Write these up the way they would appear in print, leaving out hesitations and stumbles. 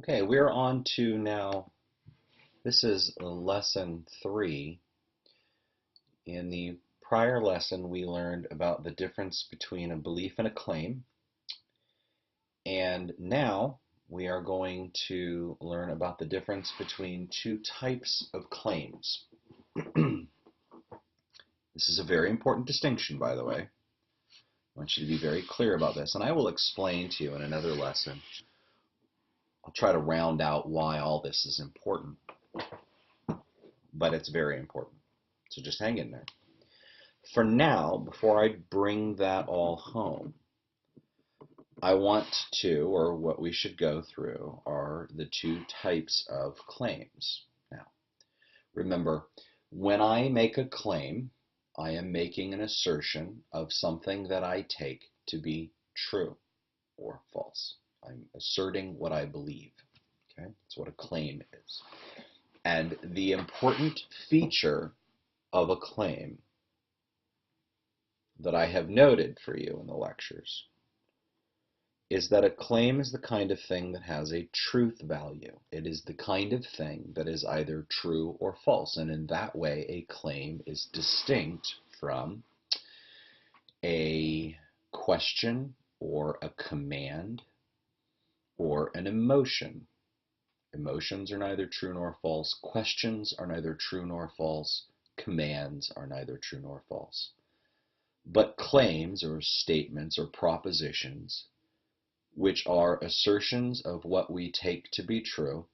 Okay, we're on to now, this is lesson 3. In the prior lesson, we learned about the difference between a belief and a claim. And now we are going to learn about the difference between two types of claims. This is a very important distinction, by the way. I want you to be very clear about this. And I will explain to you in another lesson. I'll try to round out why all this is important. But it's very important. So just hang in there. For now, before I bring that all home, I want to, or what we should go through, are the two types of claims. Now, remember, when I make a claim, I am making an assertion of something that I take to be true or false. I'm asserting what I believe. Okay? That's what a claim is. And the important feature of a claim that I have noted for you in the lectures is that a claim is the kind of thing that has a truth value. It is the kind of thing that is either true or false, and in that way a claim is distinct from a question or a command or an emotion. Emotions are neither true nor false. Questions are neither true nor false. Commands are neither true nor false. But claims or statements or propositions, which are assertions of what we take to be true,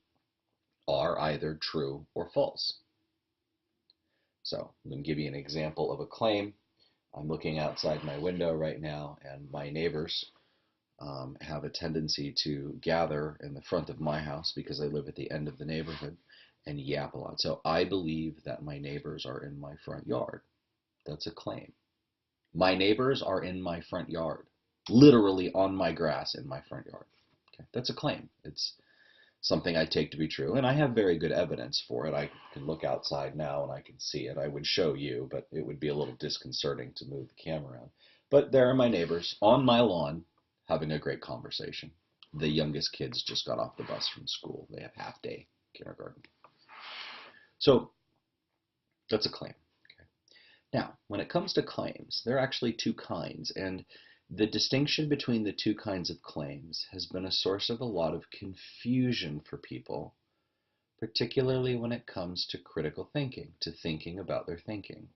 are either true or false. So I'm going to give you an example of a claim. I'm looking outside my window right now, and my neighbors have a tendency to gather in the front of my house because I live at the end of the neighborhood and yap a lot. So I believe that my neighbors are in my front yard. That's a claim. My neighbors are in my front yard, literally on my grass in my front yard. Okay, that's a claim. It's something I take to be true, and I have very good evidence for it. I can look outside now and I can see it. I would show you, but it would be a little disconcerting to move the camera around. But there are my neighbors on my lawn having a great conversation. The youngest kids just got off the bus from school. They have half-day kindergarten. So that's a claim. Now, when it comes to claims, there are actually two kinds, and the distinction between the two kinds of claims has been a source of a lot of confusion for people, particularly when it comes to critical thinking, to thinking about their thinking.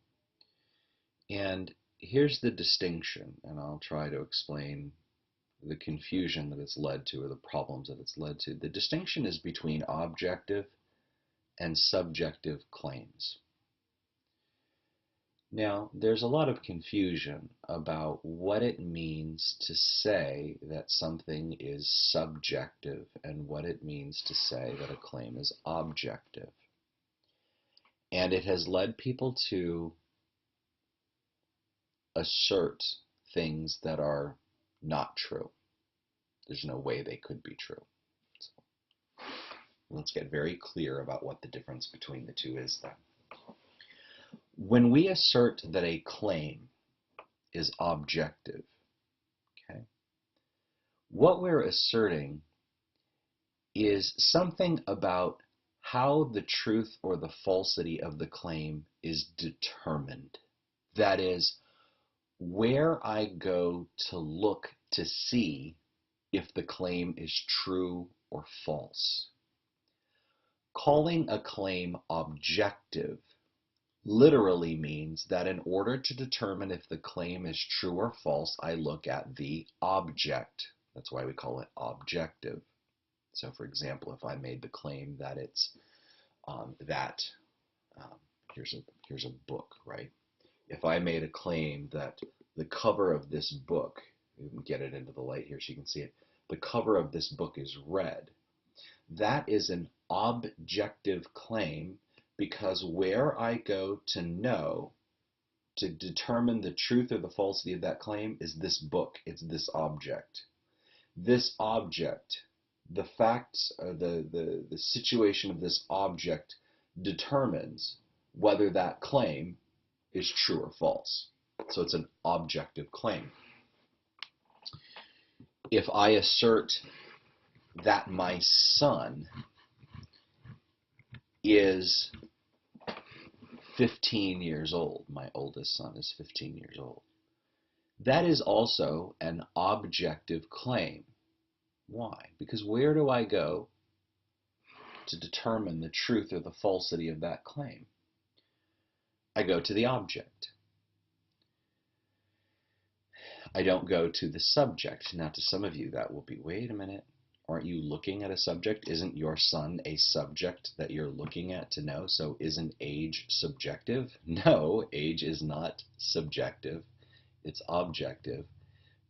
And here's the distinction, and I'll try to explain the confusion that it's led to or the problems that it's led to. The distinction is between objective and subjective claims. Now, there's a lot of confusion about what it means to say that something is subjective and what it means to say that a claim is objective. And it has led people to assert things that are not true. There's no way they could be true. So, let's get very clear about what the difference between the two is then. When we assert that a claim is objective, okay, what we're asserting is something about how the truth or the falsity of the claim is determined. That is, where I go to look to see if the claim is true or false. Calling a claim objective literally means that in order to determine if the claim is true or false, I look at the object. That's why we call it objective. So for example, if I made the claim that it's here's a book, right? If I made a claim that the cover of this book, you can get it into the light here so you can see it, the cover of this book is red, that is an objective claim, because where I go to know, to determine the truth or the falsity of that claim is this book. It's this object. This object, the facts, the situation of this object determines whether that claim is true or false. So it's an objective claim. If I assert that my son is 15 years old. My oldest son is 15 years old. That is also an objective claim. Why? Because where do I go to determine the truth or the falsity of that claim? I go to the object. I don't go to the subject. Now, to some of you, that will be, wait a minute, aren't you looking at a subject? Isn't your son a subject that you're looking at to know? So isn't age subjective? No, age is not subjective. It's objective.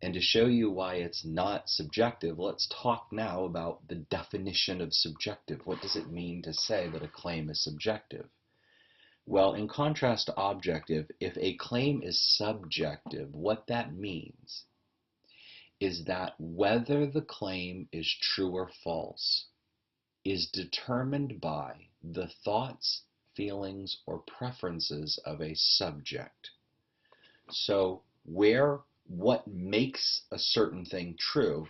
And to show you why it's not subjective, let's talk now about the definition of subjective. What does it mean to say that a claim is subjective? Well, in contrast to objective, if a claim is subjective, what that means is that whether the claim is true or false is determined by the thoughts, feelings, or preferences of a subject. So what makes a certain thing true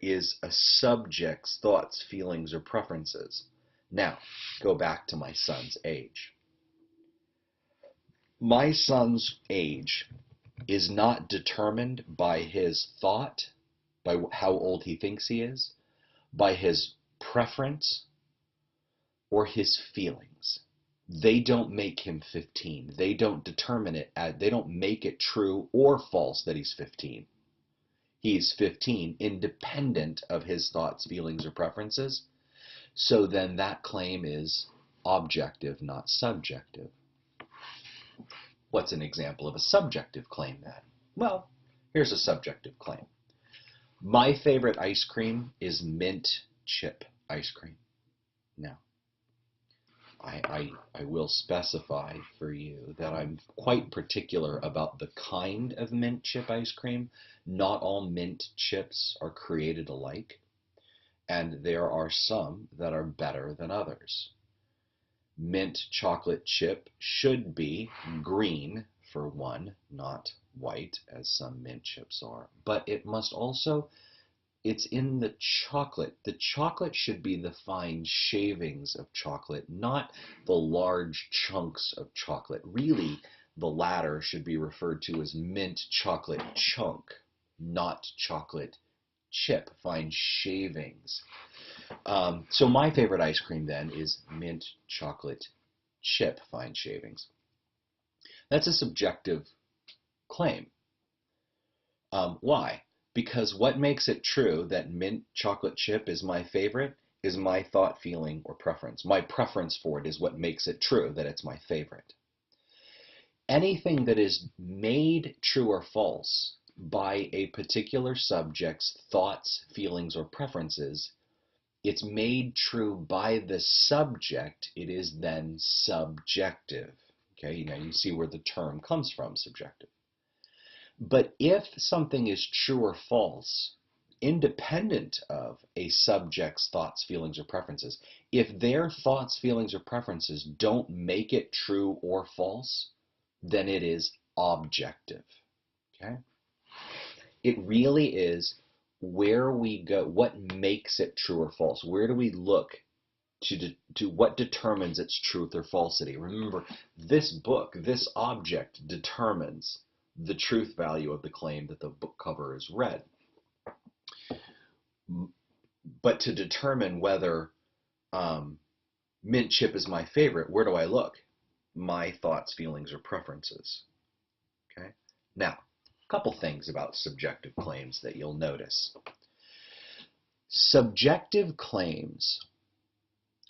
is a subject's thoughts, feelings, or preferences. Now, go back to my son's age. My son's age is not determined by his thought, by how old he thinks he is, by his preference, or his feelings. They don't make him 15. They don't determine it, they don't make it true or false that he's 15. He's 15 independent of his thoughts, feelings, or preferences. So then that claim is objective, not subjective. What's an example of a subjective claim then? Well, here's a subjective claim. My favorite ice cream is mint chip ice cream. Now, I will specify for you that I'm quite particular about the kind of mint chip ice cream. Not all mint chips are created alike, and there are some that are better than others. Mint chocolate chip should be green, for one, not white, as some mint chips are. But it must also, it's in the chocolate. The chocolate should be the fine shavings of chocolate, not the large chunks of chocolate. Really, the latter should be referred to as mint chocolate chunk, not chocolate chip, fine shavings. So my favorite ice cream then is mint chocolate chip, fine shavings. That's a subjective claim. Why? Because what makes it true that mint chocolate chip is my favorite is my thought, feeling, or preference. My preference for it is what makes it true that it's my favorite. Anything that is made true or false by a particular subject's thoughts, feelings, or preferences, it's made true by the subject, it is then subjective. Okay, now you see where the term comes from, subjective. But if something is true or false, independent of a subject's thoughts, feelings, or preferences, if their thoughts, feelings, or preferences don't make it true or false, then it is objective. Okay? It really is where we go, what makes it true or false? Where do we look to what determines its truth or falsity? Remember, this book, this object determines the truth value of the claim that the book cover is read. But to determine whether mint chip is my favorite, where do I look? My thoughts, feelings, or preferences. Okay. Now, a couple things about subjective claims that you'll notice. Subjective claims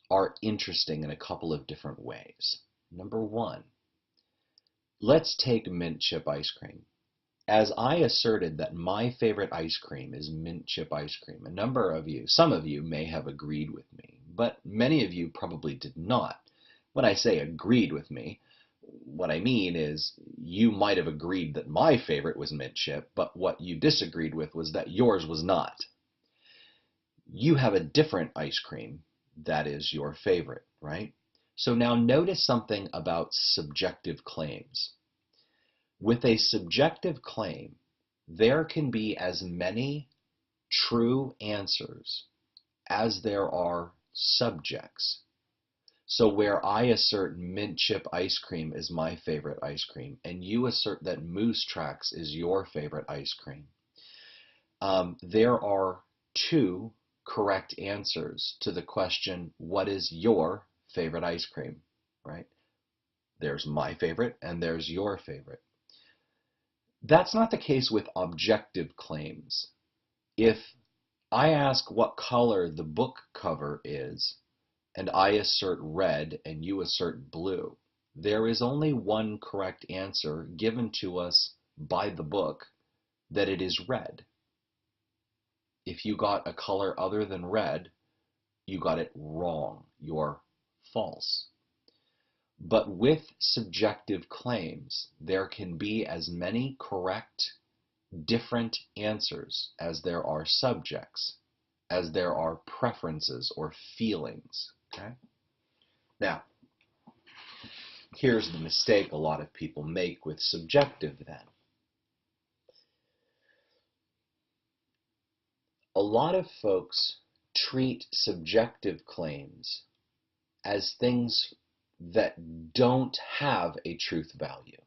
are interesting in a couple of different ways. Number one, let's take mint chip ice cream. As I asserted that my favorite ice cream is mint chip ice cream, a number of you, some of you may have agreed with me, but many of you probably did not. When I say agreed with me, what I mean is you might have agreed that my favorite was mint chip, but what you disagreed with was that yours was not. You have a different ice cream that is your favorite, right? So now notice something about subjective claims. With a subjective claim, there can be as many true answers as there are subjects. So where I assert mint chip ice cream is my favorite ice cream, and you assert that Moose Tracks is your favorite ice cream, there are two correct answers to the question, what is your favorite ice cream, right? There's my favorite and there's your favorite. That's not the case with objective claims. If I ask what color the book cover is, and I assert red and you assert blue, there is only one correct answer given to us by the book, that it is red. If you got a color other than red, you got it wrong. You're false. But with subjective claims, there can be as many correct, different answers as there are subjects, as there are preferences or feelings. Okay? Now, here's the mistake a lot of people make with subjective then. A lot of folks treat subjective claims as things that don't have a truth value.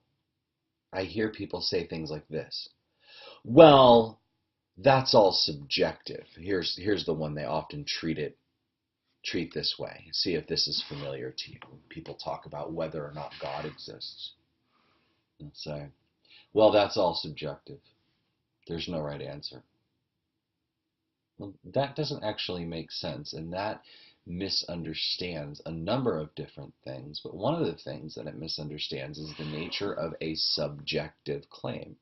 I hear people say things like this. Well, that's all subjective. Here's the one they often treat this way. See if this is familiar to you. People talk about whether or not God exists. And say, well, that's all subjective. There's no right answer. Well, that doesn't actually make sense, and that misunderstands a number of different things, but one of the things that it misunderstands is the nature of a subjective claim.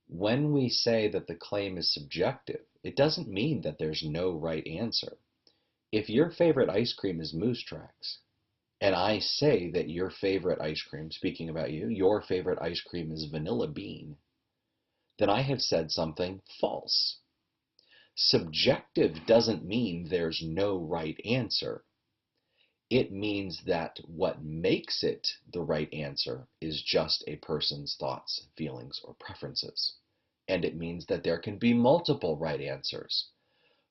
When we say that the claim is subjective, it doesn't mean that there's no right answer. If your favorite ice cream is Moose Tracks, and I say that your favorite ice cream, speaking about you, your favorite ice cream is vanilla bean, then I have said something false. Subjective doesn't mean there's no right answer. It means that what makes it the right answer is just a person's thoughts, feelings, or preferences. And it means that there can be multiple right answers.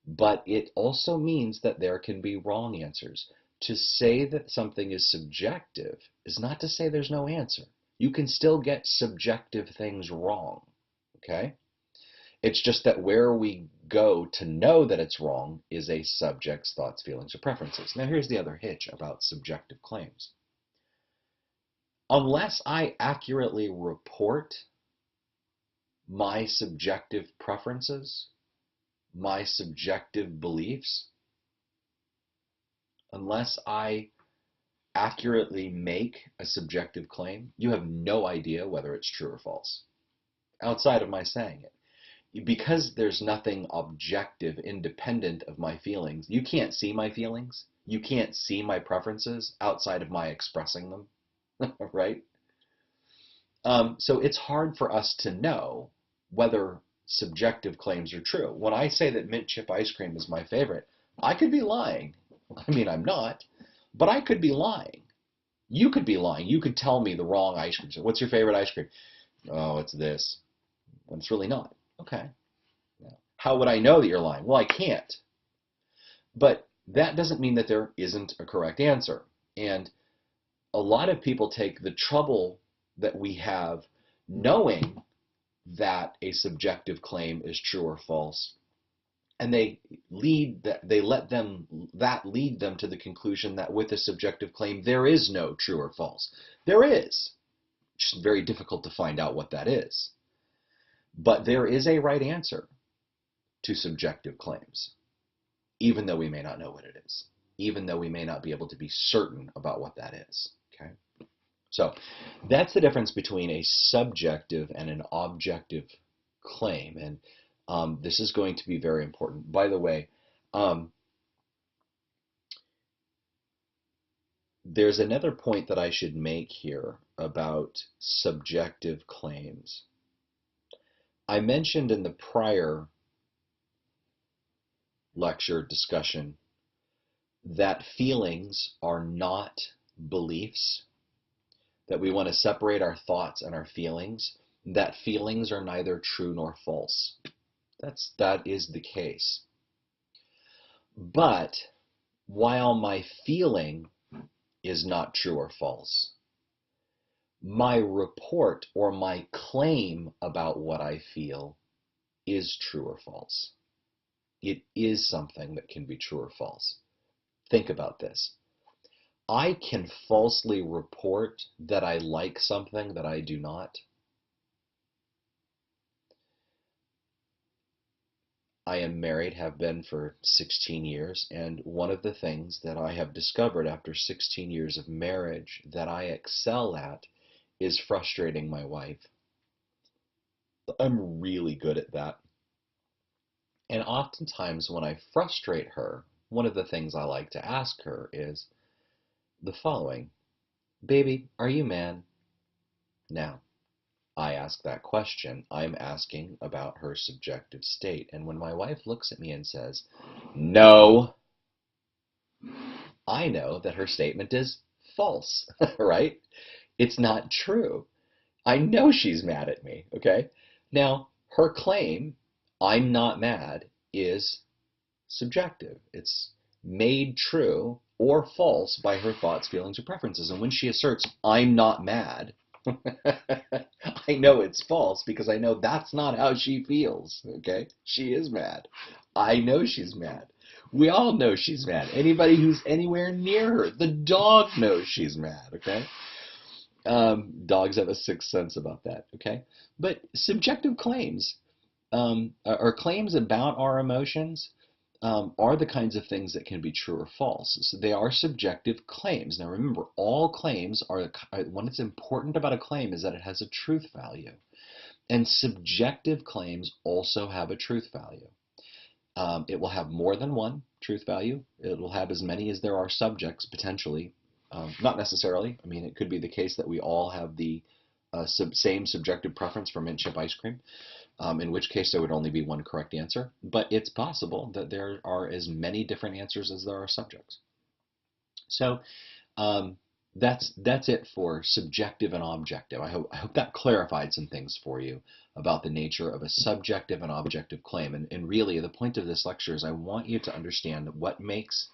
But it also means that there can be wrong answers. To say that something is subjective is not to say there's no answer. You can still get subjective things wrong, okay? It's just that where we go to know that it's wrong is a subject's thoughts, feelings, or preferences. Now here's the other hitch about subjective claims. Unless I accurately report my subjective preferences, my subjective beliefs, unless I accurately make a subjective claim, you have no idea whether it's true or false, outside of my saying it. Because there's nothing objective, independent of my feelings, you can't see my feelings, you can't see my preferences outside of my expressing them, right? So it's hard for us to know whether subjective claims are true. When I say that mint chip ice cream is my favorite, I could be lying. I mean, I'm not, but I could be lying. You could be lying. You could tell me the wrong ice cream. So what's your favorite ice cream? Oh, it's this. When it's really not. Okay. Now, how would I know that you're lying? Well, I can't. But that doesn't mean that there isn't a correct answer. And a lot of people take the trouble that we have knowing that a subjective claim is true or false, and they lead that lead them to the conclusion that with a subjective claim there is no true or false. There is. It's just very difficult to find out what that is. But there is a right answer to subjective claims, even though we may not know what it is, even though we may not be able to be certain about what that is. Okay? So that's the difference between a subjective and an objective claim. And this is going to be very important. By the way, there's another point that I should make here about subjective claims. I mentioned in the prior lecture discussion that feelings are not beliefs, that we want to separate our thoughts and our feelings, that feelings are neither true nor false. That is the case. But while my feeling is not true or false, my report or my claim about what I feel is true or false. It is something that can be true or false. Think about this. I can falsely report that I like something that I do not. I am married, have been for 16 years, and one of the things that I have discovered after 16 years of marriage that I excel at is frustrating my wife. I'm really good at that. And oftentimes when I frustrate her, one of the things I like to ask her is the following: Baby, are you mad? Now, I ask that question, I'm asking about her subjective state. And when my wife looks at me and says, no, I know that her statement is false, right? It's not true. I know she's mad at me, okay? Now, her claim, I'm not mad, is subjective. It's made true or false by her thoughts, feelings, or preferences. And when she asserts, I'm not mad, I know it's false because I know that's not how she feels, okay? She is mad. I know she's mad. We all know she's mad. Anybody who's anywhere near her, the dog knows she's mad, okay? Dogs have a sixth sense about that, okay? But subjective claims, or claims about our emotions, are the kinds of things that can be true or false. So they are subjective claims. Now remember, all claims are, what's important about a claim is that it has a truth value. And subjective claims also have a truth value. It will have more than one truth value. It will have as many as there are subjects, potentially. Not necessarily. I mean, it could be the case that we all have the same subjective preference for mint chip ice cream. In which case there would only be one correct answer, but it's possible that there are as many different answers as there are subjects. So that's it for subjective and objective. I hope that clarified some things for you about the nature of a subjective and objective claim. And really, the point of this lecture is I want you to understand what makes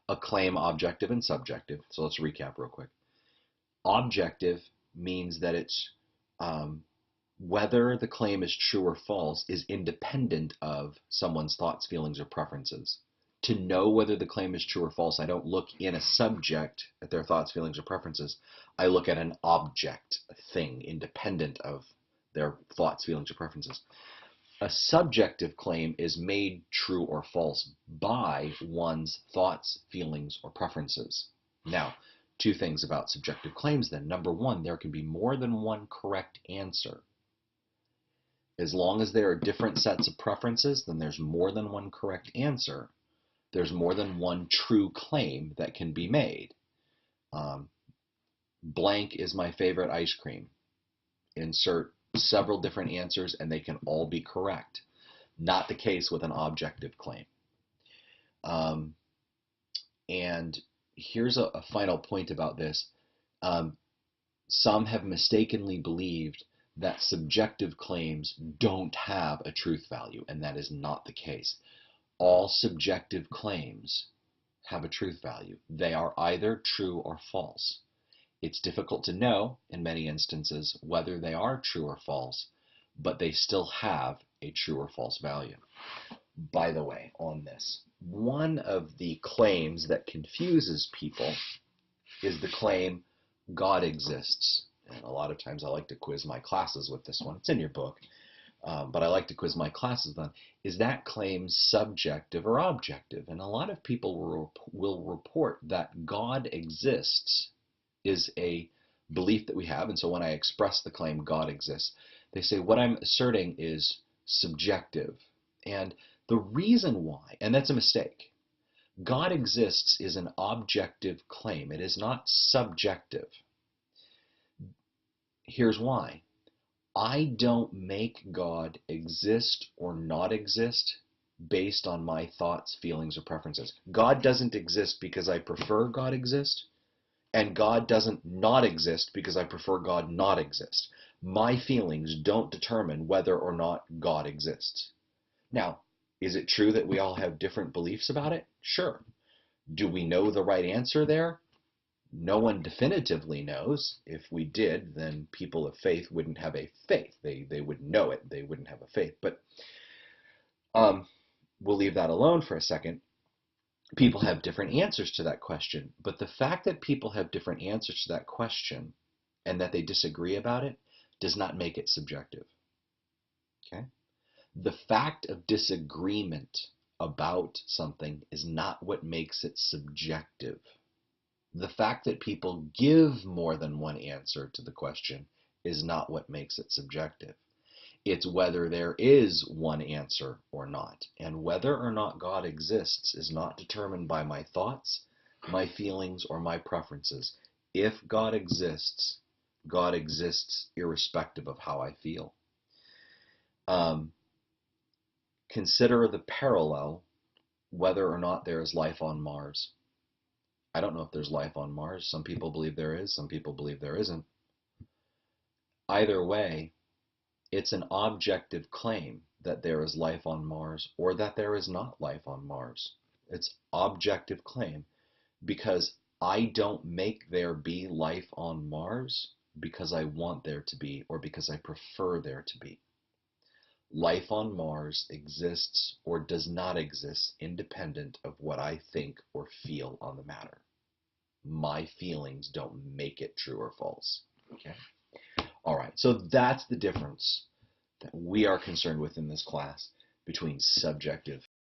a claim objective and subjective. So let's recap real quick. Objective means that it's whether the claim is true or false is independent of someone's thoughts, feelings, or preferences. To know whether the claim is true or false, I don't look in a subject at their thoughts, feelings, or preferences. I look at an object, a thing, independent of their thoughts, feelings, or preferences. A subjective claim is made true or false by one's thoughts, feelings, or preferences. Now, two things about subjective claims then. Number one, there can be more than one correct answer. As long as there are different sets of preferences, then there's more than one correct answer. There's more than one true claim that can be made. Blank is my favorite ice cream. Insert several different answers and they can all be correct. Not the case with an objective claim. And here's a final point about this. Some have mistakenly believed that subjective claims don't have a truth value, and that is not the case. All subjective claims have a truth value. They are either true or false. It's difficult to know, in many instances, whether they are true or false, but they still have a true or false value. By the way, on this, one of the claims that confuses people is the claim, God exists. And a lot of times I like to quiz my classes with this one. It's in your book, but I like to quiz my classes on, is that claim subjective or objective? And a lot of people will report that God exists is a belief that we have. And so when I express the claim God exists, they say what I'm asserting is subjective. And the reason why, and that's a mistake, God exists is an objective claim. It is not subjective. Here's why. I don't make God exist or not exist based on my thoughts, feelings, or preferences. God doesn't exist because I prefer God exist, and God doesn't not exist because I prefer God not exist. My feelings don't determine whether or not God exists. Now, Is it true that we all have different beliefs about it? Sure. Do we know the right answer there? No one definitively knows. If we did, then people of faith wouldn't have a faith. They would know it. They wouldn't have a faith. But um, we'll leave that alone for a second. People have different answers to that question. But the fact that people have different answers to that question and that they disagree about it does not make it subjective. Okay? The fact of disagreement about something is not what makes it subjective. The fact that people give more than one answer to the question is not what makes it subjective. It's whether there is one answer or not. And whether or not God exists is not determined by my thoughts, my feelings, or my preferences. If God exists irrespective of how I feel. Consider the parallel whether or not there is life on Mars. I don't know if there's life on Mars. Some people believe there is, some people believe there isn't. Either way, it's an objective claim that there is life on Mars or that there is not life on Mars. It's objective claim because I don't make there be life on Mars because I want there to be or because I prefer there to be. Life on Mars exists or does not exist independent of what I think or feel on the matter. My feelings don't make it true or false. Okay? All right, so that's the difference that we are concerned with in this class between subjective